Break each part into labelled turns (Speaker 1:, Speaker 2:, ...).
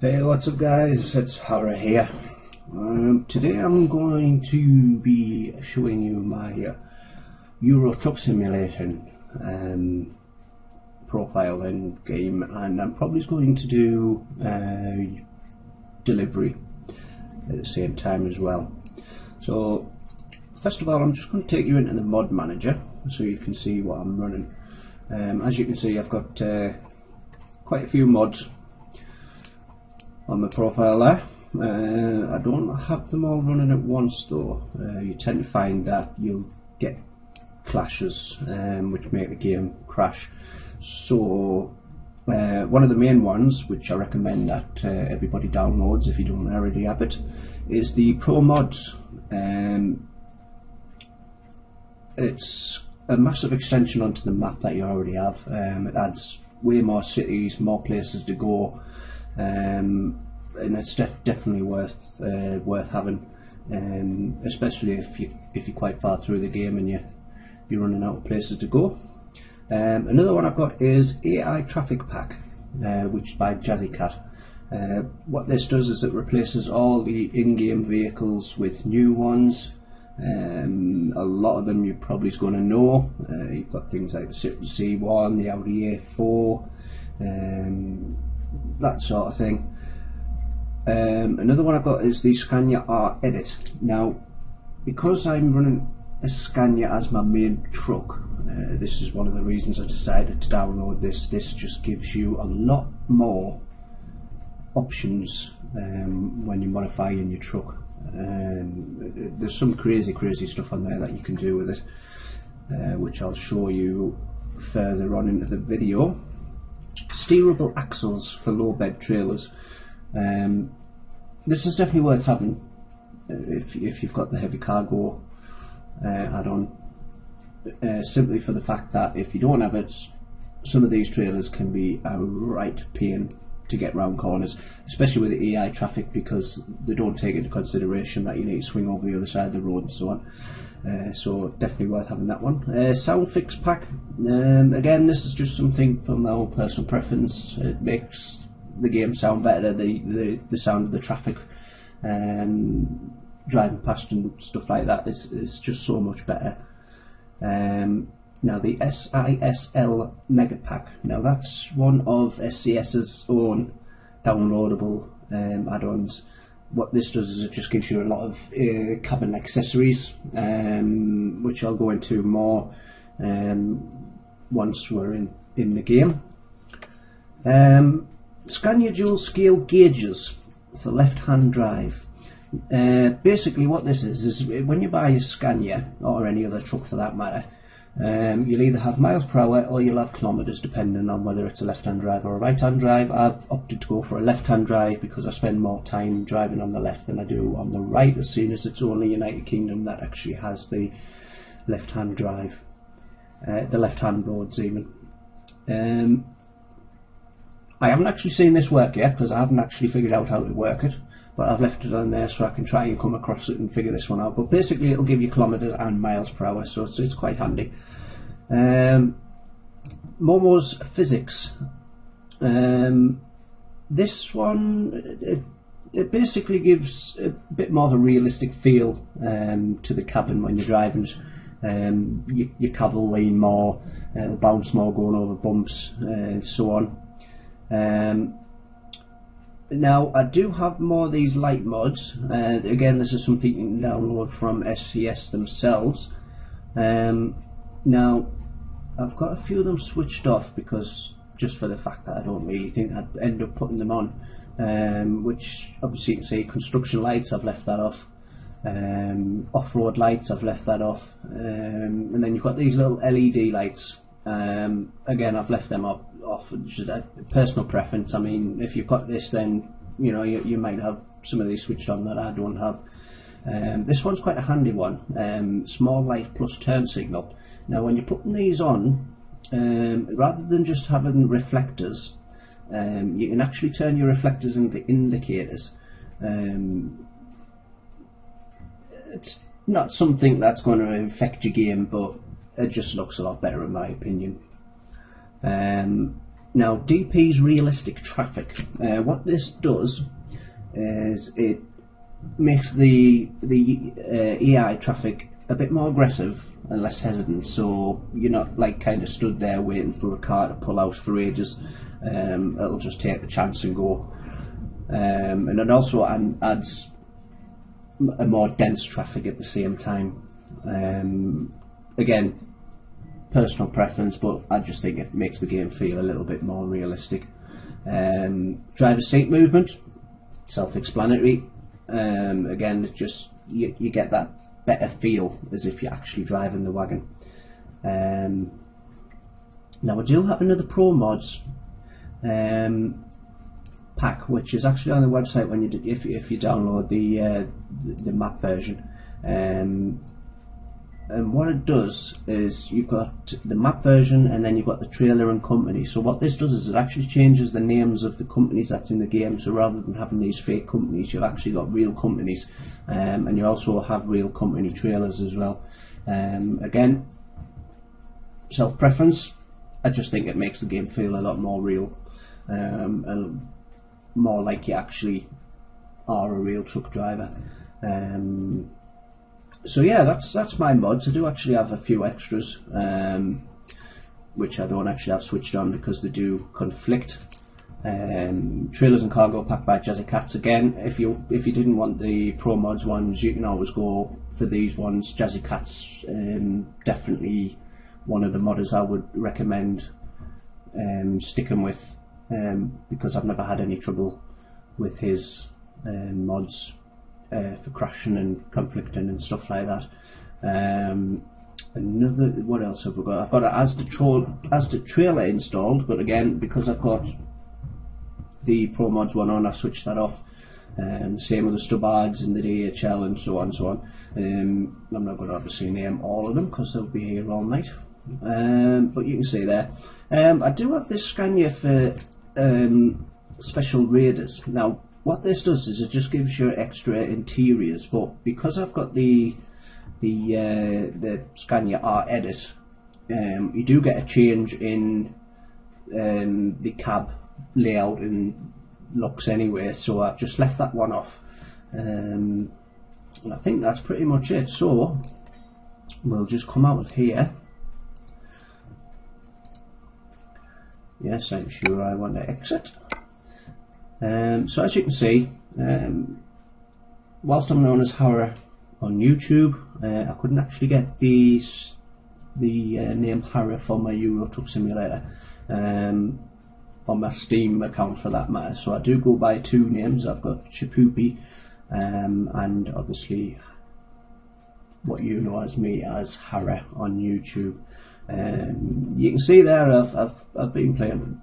Speaker 1: Hey, what's up guys, it's Harry here. Today I'm going to be showing you my Euro Truck Simulation profile and game, and I'm probably going to do delivery at the same time as well. So first of all, I'm just going to take you into the mod manager so you can see what I'm running. As you can see, I've got quite a few mods on the profile there. I don't have them all running at once though. You tend to find that you'll get clashes which make the game crash. So one of the main ones, which I recommend that everybody downloads if you don't already have it, is the Pro Mods. It's a massive extension onto the map that you already have. It adds way more cities, more places to go, and it's definitely worth having, especially if you're quite far through the game and you're running out of places to go. Another one I've got is AI Traffic Pack, which by Jazzy Cat. What this does is it replaces all the in-game vehicles with new ones. A lot of them you're probably going to know. You've got things like the Citroen C1, the Audi A4, that sort of thing. Another one I've got is the Scania R Edit. Now, because I'm running a Scania as my main truck, this is one of the reasons I decided to download this. This just gives you a lot more options when you're modifying your truck. There's some crazy stuff on there that you can do with it, which I'll show you further on into the video. Steerable axles for low bed trailers. This is definitely worth having if you've got the heavy cargo add-on, simply for the fact that if you don't have it, some of these trailers can be a right pain to get round corners, especially with the AI traffic, because they don't take into consideration that you need to swing over the other side of the road and so on. So definitely worth having that one. Sound Fix Pack. Again, this is just something from my own personal preference. It makes the game sound better, the sound of the traffic driving past and stuff like that is just so much better. Now the SISL Mega Pack. Now that's one of SCS's own downloadable add-ons. What this does is it just gives you a lot of cabin accessories, which I'll go into more once we're in the game. Scania dual scale gauges for left-hand drive. Basically what this is when you buy a Scania, or any other truck for that matter, you'll either have miles per hour or you'll have kilometres, depending on whether it's a left-hand drive or a right-hand drive. I've opted to go for a left-hand drive because I spend more time driving on the left than I do on the right, as soon as it's only United Kingdom that actually has the left-hand drive, the left-hand roads even. I haven't actually seen this work yet because I haven't actually figured out how to work it, but I've left it on there so I can try and come across it and figure this one out. But basically it'll give you kilometres and miles per hour, so it's quite handy. Momo's Physics. This one, it basically gives a bit more of a realistic feel to the cabin when you're driving. Your cab will lean more, it'll bounce more going over bumps and so on. Now I do have more of these light mods. Again, this is something you can download from SCS themselves. Now I've got a few of them switched off because just for the fact that I don't really think I'd end up putting them on, which obviously you can see construction lights, I've left that off. Off-road lights, I've left that off, and then you've got these little LED lights. Again, I've left them off, just a personal preference. I mean, if you've got this, then you know you might have some of these switched on that I don't have. This one's quite a handy one. Small light plus turn signal. Now when you're putting these on, rather than just having reflectors, you can actually turn your reflectors into indicators. It's not something that's going to affect your game, but it just looks a lot better in my opinion. Now, DP's realistic traffic. What this does is it makes the EI traffic a bit more aggressive and less hesitant, so you're not like kind of stood there waiting for a car to pull out for ages. It'll just take the chance and go. And it also adds a more dense traffic at the same time. Again, personal preference, but I just think it makes the game feel a little bit more realistic. Driver seat movement, self-explanatory. Again, it just you get that better feel as if you're actually driving the wagon. Now, I do have another Pro Mods pack, which is actually on the website when if you download the map version. And what it does is you've got the map version and then you've got the trailer and company. So what this does is it actually changes the names of the companies that's in the game. So rather than having these fake companies, you've actually got real companies, and you also have real company trailers as well. Again, self-preference. I just think it makes the game feel a lot more real, and more like you actually are a real truck driver. So yeah, that's my mods. I do actually have a few extras, which I don't actually have switched on because they do conflict. Trailers and cargo pack by Jazzy Cats. Again, if you didn't want the Pro Mods ones, you can always go for these ones. Jazzy Cats, definitely one of the modders I would recommend sticking with, because I've never had any trouble with his mods for crashing and conflicting and stuff like that. What else have we got? I've got an Asda trailer installed, but again, because I've got the Pro Mods one on, I switched that off. Same with the Stubbards and the DHL and so on and so on. I'm not going to obviously name all of them because they'll be here all night. But you can see there. I do have this Scania for special raiders. Now, what this does is it just gives you extra interiors, but because I've got the Scania R Edit, you do get a change in the cab layout and looks anyway, so I've just left that one off, and I think that's pretty much it. So we'll just come out of here. Yes, I'm sure I want to exit. So as you can see, whilst I'm known as Harrow on YouTube, I couldn't actually get the name Harrow for my Euro Truck Simulator on my Steam account for that matter. So I do go by two names. I've got Chipoopy and obviously what you know as me as Harrow on YouTube. You can see there I've been playing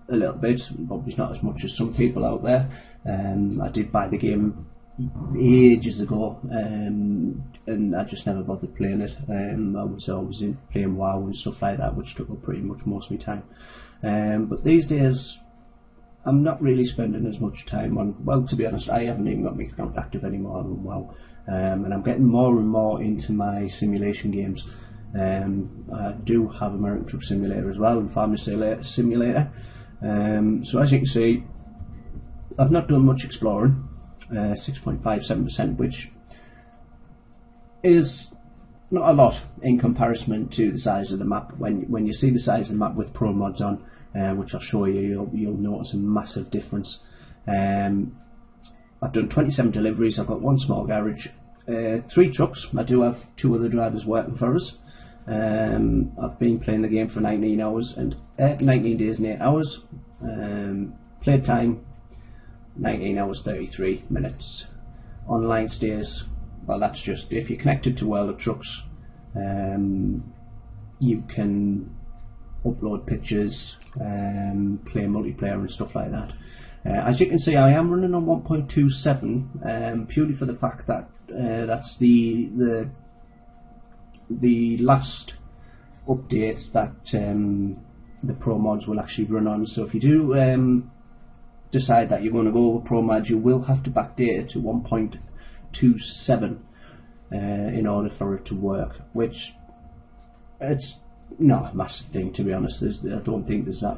Speaker 1: a little bit, probably not as much as some people out there. I did buy the game ages ago, and I just never bothered playing it. I was always in playing WoW and stuff like that, which took up pretty much most of my time. But these days I'm not really spending as much time on, well, to be honest, I haven't even got my account active anymore on WoW, and I'm getting more and more into my simulation games. I do have American Truck Simulator as well and Farming Simulator. So as you can see, I've not done much exploring, 6.57%, which is not a lot in comparison to the size of the map. When you see the size of the map with Pro Mods on, which I'll show you, you'll notice a massive difference. I've done 27 deliveries. I've got one small garage, 3 trucks. I do have 2 other drivers working for us. I've been playing the game for 19 hours and 19 days and 8 hours. Played time 19 hours 33 minutes. Online stays, well, that's just if you're connected to World of Trucks, you can upload pictures, play multiplayer and stuff like that. As you can see, I am running on 1.27, purely for the fact that that's the last update that the Pro Mods will actually run on. So if you do decide that you're going to go with Pro Mods, you will have to backdate it to 1.27 in order for it to work, which it's not a massive thing, to be honest. I don't think there's that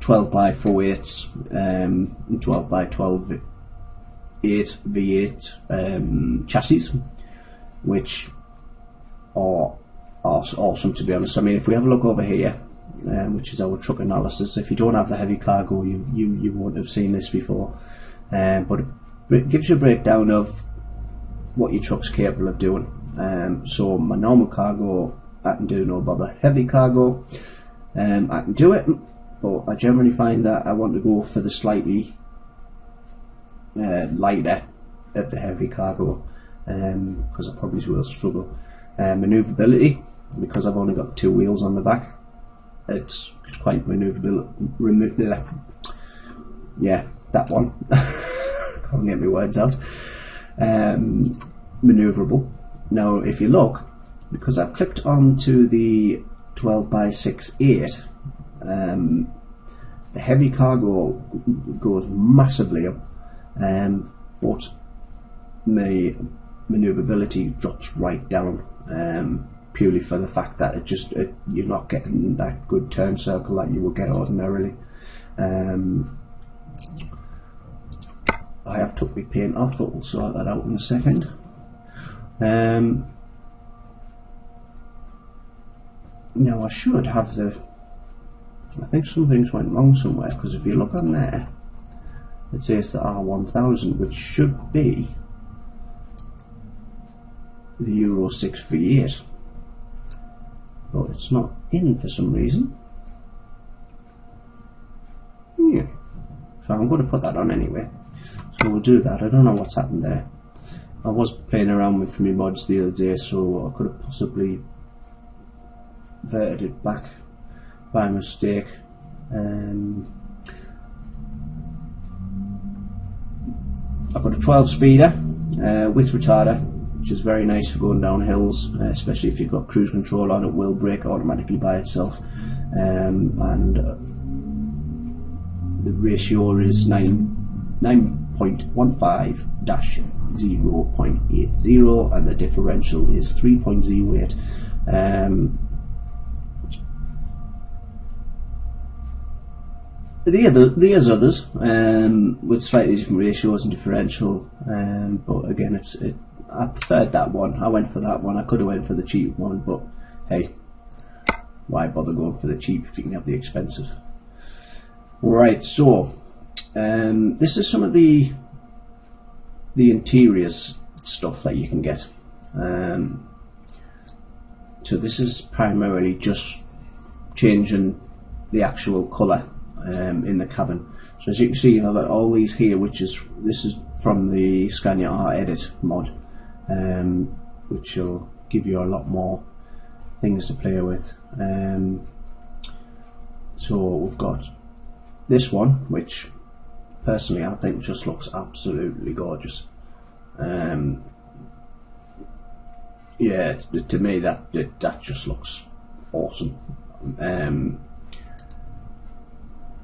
Speaker 1: 12 by 4.8s, 12 by 12 8 V8 chassis, which are awesome, to be honest. I mean, if we have a look over here, which is our truck analysis, if you don't have the heavy cargo, you won't have seen this before, but it gives you a breakdown of what your truck's capable of doing. So my normal cargo I can do, no bother. Heavy cargo, I can do it, but I generally find that I want to go for the slightly lighter of the heavy cargo, because I probably will struggle. Manoeuvrability, because I've only got 2 wheels on the back, it's quite manoeuvrable. Yeah, that one. Can't get my words out. Manoeuvrable. Now, if you look, because I've clicked onto the 12 by 6.8, the heavy cargo goes massively up, but my manoeuvrability drops right down, purely for the fact that you're not getting that good turn circle that you would get ordinarily. I have took my paint off, but we'll sort that out in a second. Now I should have I think something's went wrong somewhere, because if you look on there, it says the R1000, which should be the Euro 6 V8, but it's not in for some reason. Yeah. So I'm going to put that on anyway. So we'll do that. I don't know what's happened there. I was playing around with my mods the other day, so I could have possibly verted it back by mistake. I've got a 12 speeder with retarder, which is very nice for going down hills, especially if you've got cruise control on. It will brake automatically by itself, and the ratio is 9.15-0.80, and the differential is 3.08. There's others with slightly different ratios and differential, but again, I preferred that one. I went for that one. I could have went for the cheap one, but hey, why bother going for the cheap if you can have the expensive? Right, so this is some of the interiors stuff that you can get. So this is primarily just changing the actual colour in the cabin. So as you can see, I've got all these here, this is from the Scania Art Edit mod, which will give you a lot more things to play with. So we've got this one, which personally I think just looks absolutely gorgeous. Yeah, to me that just looks awesome.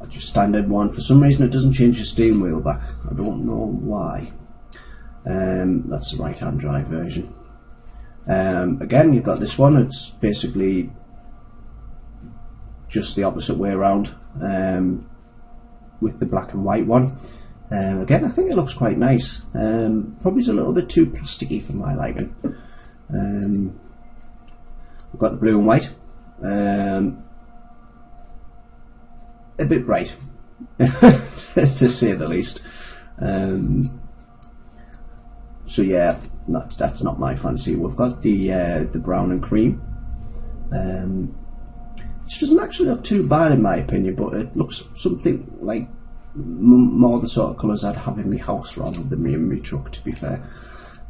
Speaker 1: Just standard one. For some reason it doesn't change the steering wheel back. I don't know why. That's the right hand drive version. Again, you've got this one. It's basically just the opposite way around, with the black and white one. Again, I think it looks quite nice. Probably is a little bit too plasticky for my liking. We've got the blue and white. A bit bright, to say the least. So yeah, that's not my fancy. We've got the brown and cream, which doesn't actually look too bad in my opinion, but it looks something like more the sort of colours I'd have in my house rather than me in my truck, to be fair.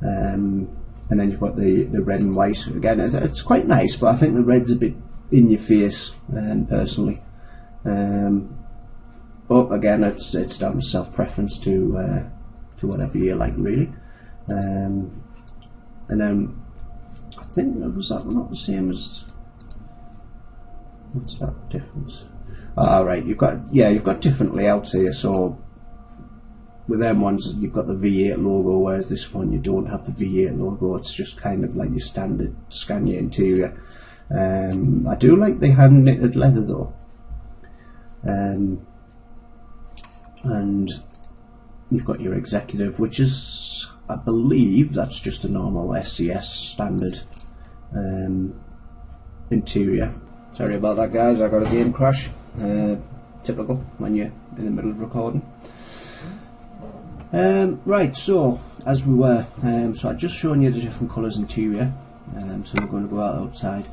Speaker 1: And then you've got the red and white. Again, it's quite nice, but I think the red's a bit in your face, personally. But again, it's down to self-preference to whatever you like, really. And then I think was that not the same as, what's that difference? Right, you've got different layouts here. So with them ones you've got the V8 logo, whereas this one you don't have the V8 logo. It's just kind of like your standard Scania interior. I do like the hand knitted leather though. and you've got your executive, which is, I believe, that's just a normal SCS standard interior. Sorry about that, guys, I got a game crash. Typical when you're in the middle of recording. Right, so as we were, so I've just shown you the different colours interior, so we're going to go outside.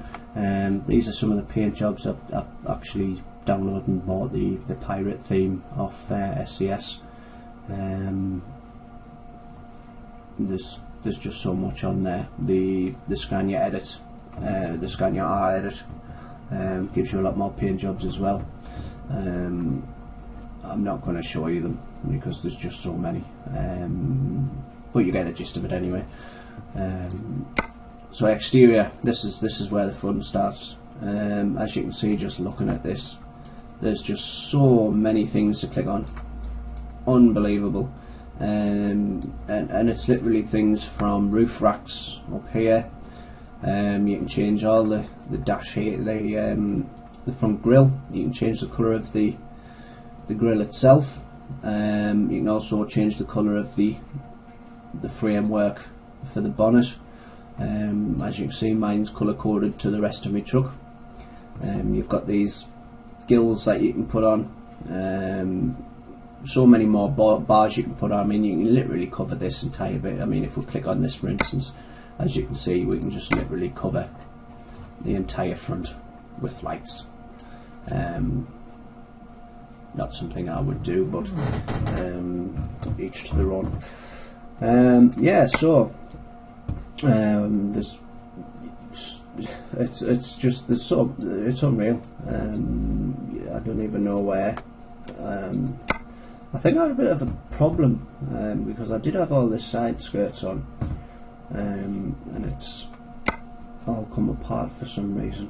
Speaker 1: These are some of the paint jobs. I've actually downloaded and bought the pirate theme off SCS. There's just so much on there. The Scania edit, the Scania R edit, gives you a lot more paint jobs as well. I'm not going to show you them because there's just so many, but you get the gist of it anyway. So exterior, this is where the fun starts. As you can see, just looking at this, there's just so many things to click on, unbelievable. And it's literally things from roof racks up here. You can change all the dash here, the front grille. You can change the colour of the grille itself. You can also change the colour of the framework for the bonnet. As you can see, mine's colour coded to the rest of my truck. You've got these gills that you can put on. So many more bars you can put on. I mean, you can literally cover this entire bit. I mean, if we click on this, for instance, as you can see, we can just literally cover the entire front with lights. Not something I would do, but each to their own. Yeah, so it's just it's unreal. I don't even know where. I think I had a bit of a problem because I did have all the side skirts on, and it's all come apart for some reason.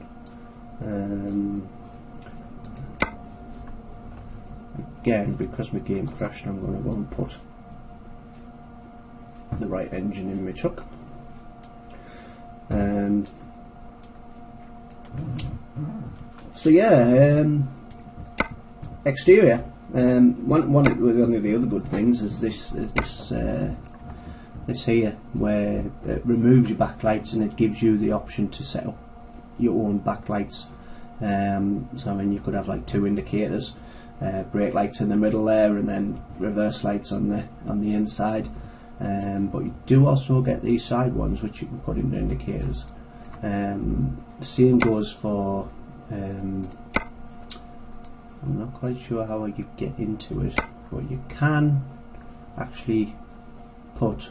Speaker 1: Again, because my game crashed, I'm going to go and put the right engine in my truck. So yeah, exterior. One of the other good things is this here, where it removes your backlights and it gives you the option to set up your own backlights. So I mean, you could have like two indicators, brake lights in the middle there, and then reverse lights on the inside. But you do also get these side ones which you can put in the indicators. The same goes for. I'm not quite sure how you get into it, but you can actually put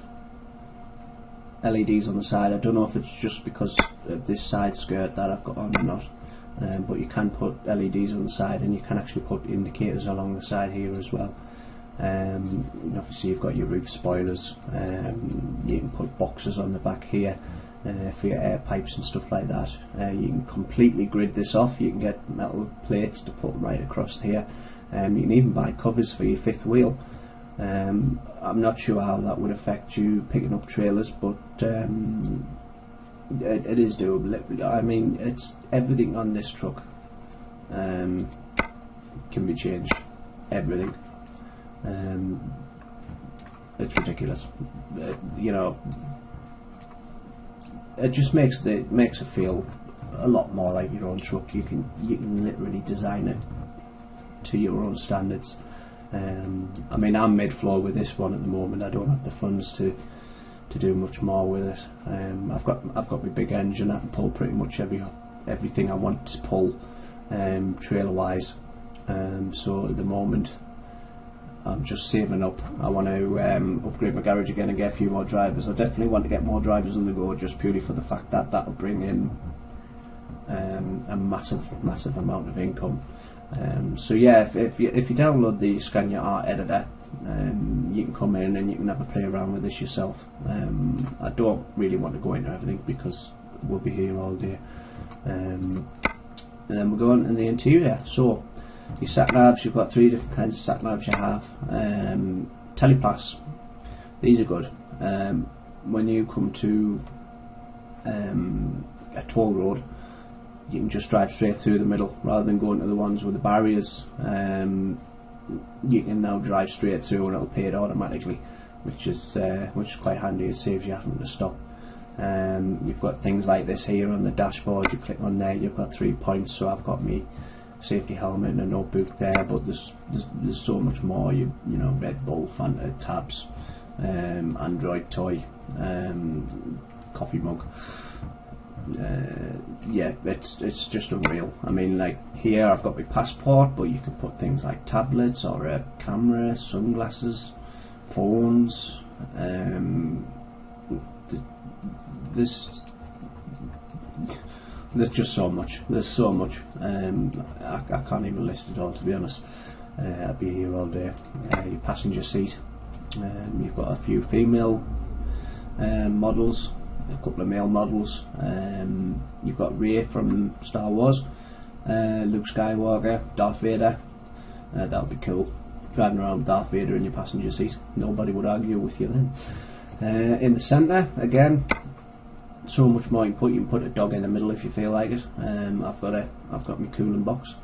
Speaker 1: LEDs on the side. I don't know if it's just because of this side skirt that I've got on or not, but you can put LEDs on the side, and you can actually put indicators along the side here as well. Obviously you've got your roof spoilers. You can put boxes on the back here for your air pipes and stuff like that. You can completely grid this off. You can get metal plates to put right across here. You can even buy covers for your fifth wheel. I'm not sure how that would affect you picking up trailers, but it is doable. I mean, it's everything on this truck can be changed. Everything. It's ridiculous. You know, it just makes it feel a lot more like your own truck. You can literally design it to your own standards. I mean, I'm mid-floor with this one at the moment. I don't have the funds to do much more with it. I've got my big engine. I can pull pretty much everything I want to pull, trailer wise. So at the moment I'm just saving up. I want to upgrade my garage again and get a few more drivers. I definitely want to get more drivers on the go, just purely for the fact that that'll bring in a massive amount of income. So yeah, if you download the Scania R editor, you can come in and you can have a play around with this yourself. I don't really want to go into everything because we'll be here all day. And then we'll go on to the interior. So your sat navs, you've got three different kinds of sat navs you have. Telepass, these are good. When you come to a toll road, you can just drive straight through the middle rather than going to the ones with the barriers. you can now drive straight through and it'll pay it automatically, which is quite handy. It saves you having to stop. You've got things like this here on the dashboard. You click on there, you've got 3 points. So I've got me safety helmet and a notebook there, but there's so much more. You know, Red Bull, Fanta, tabs, Android toy, coffee mug. Yeah, it's just unreal. I mean, like here I've got my passport, but you can put things like tablets or a camera, sunglasses, phones. There's just so much. There's so much. I can't even list it all, to be honest. I'd be here all day. Your passenger seat. You've got a few female models, a couple of male models. You've got Rey from Star Wars, Luke Skywalker, Darth Vader. That would be cool. Driving around with Darth Vader in your passenger seat. Nobody would argue with you then. In the centre, again, so much more. You can put a dog in the middle if you feel like it. I've got my cooling box.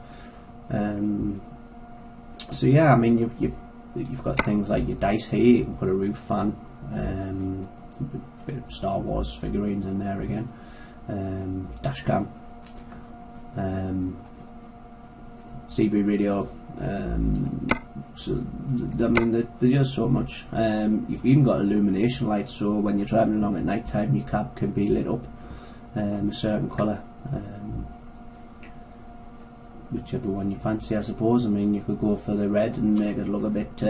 Speaker 1: So yeah, I mean you've got things like your dice here. You can put a roof fan, a bit of Star Wars figurines in there again. Dash cam, CB radio. So I mean there's just so much. You've even got illumination lights, so when you're driving along at night time your cab can be lit up a certain colour, whichever one you fancy, I suppose. I mean you could go for the red and make it look a bit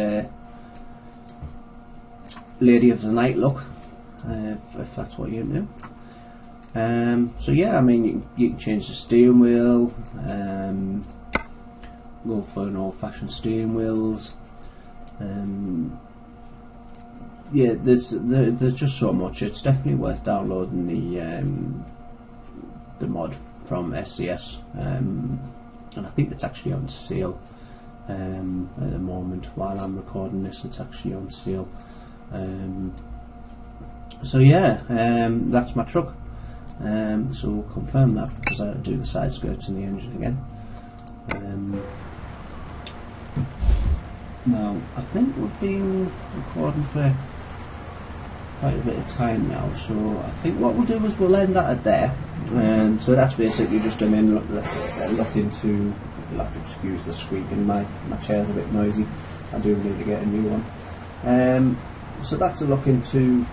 Speaker 1: Lady of the Night look, if that's what you're into. So yeah, I mean you can change the steering wheel, go for an old-fashioned steering wheels. Yeah, there's just so much. It's definitely worth downloading the mod from SCS, and I think it's actually on sale at the moment. While I'm recording this, it's actually on sale. So yeah, that's my truck. So we'll confirm that because I do the side skirts and the engine again. Now I think we've been recording for quite a bit of time now, so I think what we'll do is we'll end that at there. So that's basically just an in look into. You'll have to excuse the squeaking. My chair's a bit noisy. I do need to get a new one. So that's a look into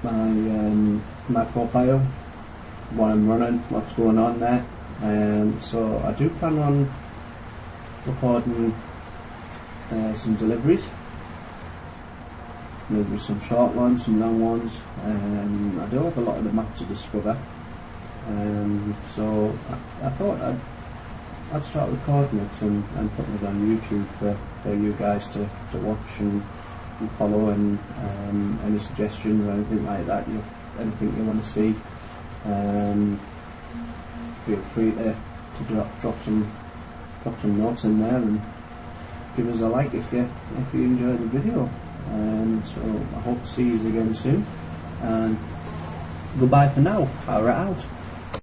Speaker 1: my profile, what I'm running, what's going on there. So I do plan on recording some deliveries, maybe some short ones, some long ones. I do have a lot of the map to discover, so I thought I'd start recording it and putting it on YouTube for you guys to watch and follow, and any suggestions or anything like that, anything you want to see, feel free to drop some notes in there and give us a like if you enjoyed the video. So I hope to see you again soon, and goodbye for now. Power it out.